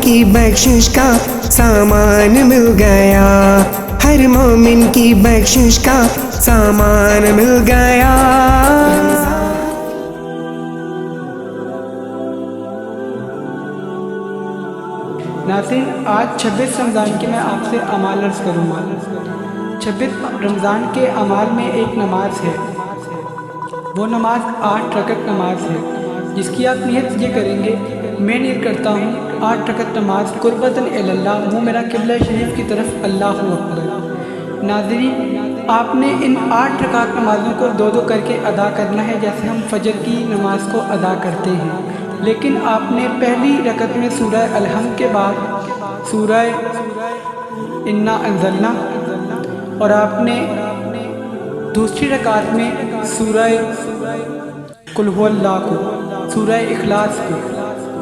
کی بخشش کا سامان مل گیا، ہر مومن کی بخشش کا سامان مل گیا۔ ناظرین، آج 26 رمضان کے میں آپ سے اعمال عرض کروں گا۔ 26 رمضان کے اعمال میں ایک نماز ہے، وہ نماز 8 رکعت نماز ہے، جس کی آپ نیت یہ کریں گے، میں نیت کرتا ہوں 8 رکعت نماز قربتاً اللہ، منہ میرا قبلہ شریف کی طرف، اللہ اکبر۔ ناظرین، آپ نے ان 8 رکعت نمازوں کو 2 کر کے ادا کرنا ہے، جیسے ہم فجر کی نماز کو ادا کرتے ہیں، لیکن آپ نے پہلی رکعت میں سورہ الحمد کے بعد سورہ انا انزلنا، اور آپ نے دوسری رکعت میں سورہ قل هو اللہ کو، سورہ اخلاص کو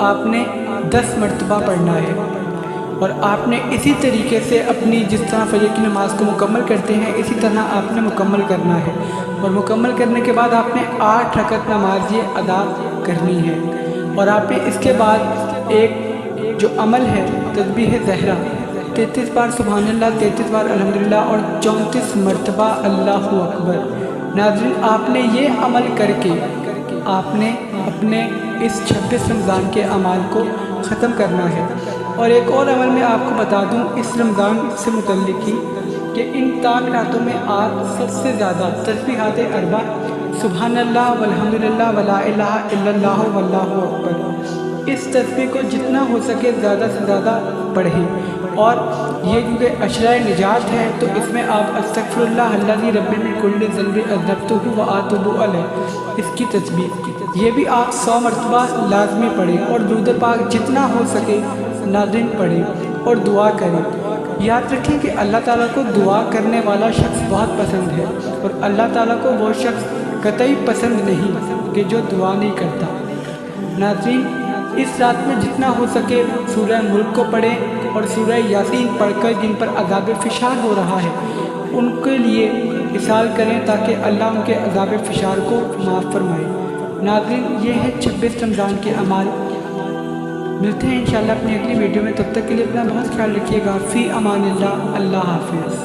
آپ نے 10 مرتبہ پڑھنا ہے، اور آپ نے اسی طریقے سے اپنی جس طرح فجر کی نماز کو مکمل کرتے ہیں اسی طرح آپ نے مکمل کرنا ہے، اور مکمل کرنے کے بعد آپ نے 8 رکعت نماز یہ ادا کرنی ہے، اور آپ نے اس کے بعد ایک جو عمل ہے تسبیح زہرا 33 بار سبحان اللہ، 33 بار الحمدللہ اور 34 مرتبہ اللہ اکبر۔ ناظرین، آپ نے یہ عمل کر کے آپ نے اپنے اس 26 رمضان کے اعمال کو ختم کرنا ہے۔ اور ایک اور عمل میں آپ کو بتا دوں اس رمضان سے متعلق ہی، کہ ان تاک راتوں میں آپ سب سے زیادہ تسبیحات 4 سبحان اللہ والحمدللہ ولا الہ الا اللہ واللہ اکبر، اس تسبیح کو جتنا ہو سکے زیادہ سے زیادہ پڑھیں، اور یہ کیونکہ عشرہ نجات ہے تو اس میں آپ استغفر اللہ الذی رب من کل ذنب اذنبتہ واتوب الیہ، اس کی تسبیح یہ بھی آپ 100 مرتبہ لازمی پڑھیں، اور درود پاک جتنا ہو سکے ناظرین پڑھیں اور دعا کریں۔ یاد رکھیں کہ اللہ تعالیٰ کو دعا کرنے والا شخص بہت پسند ہے، اور اللہ تعالیٰ کو وہ شخص قطعی پسند نہیں کہ جو دعا نہیں کرتا۔ ناظرین، اس رات میں جتنا ہو سکے سورہ ملک کو پڑھیں، اور سورہ یاسین پڑھ کر جن پر عذاب فشار ہو رہا ہے ان کے لیے اصرار کریں تاکہ اللہ ان کے عذاب فشار کو معاف فرمائے۔ ناظرین، یہ ہے 26 رمضان کے اعمال۔ ملتے ہیں انشاءاللہ اپنی اگلی ویڈیو میں، تب تک کے لیے اپنا بہت خیال رکھیے گا۔ فی امان اللہ، اللہ حافظ۔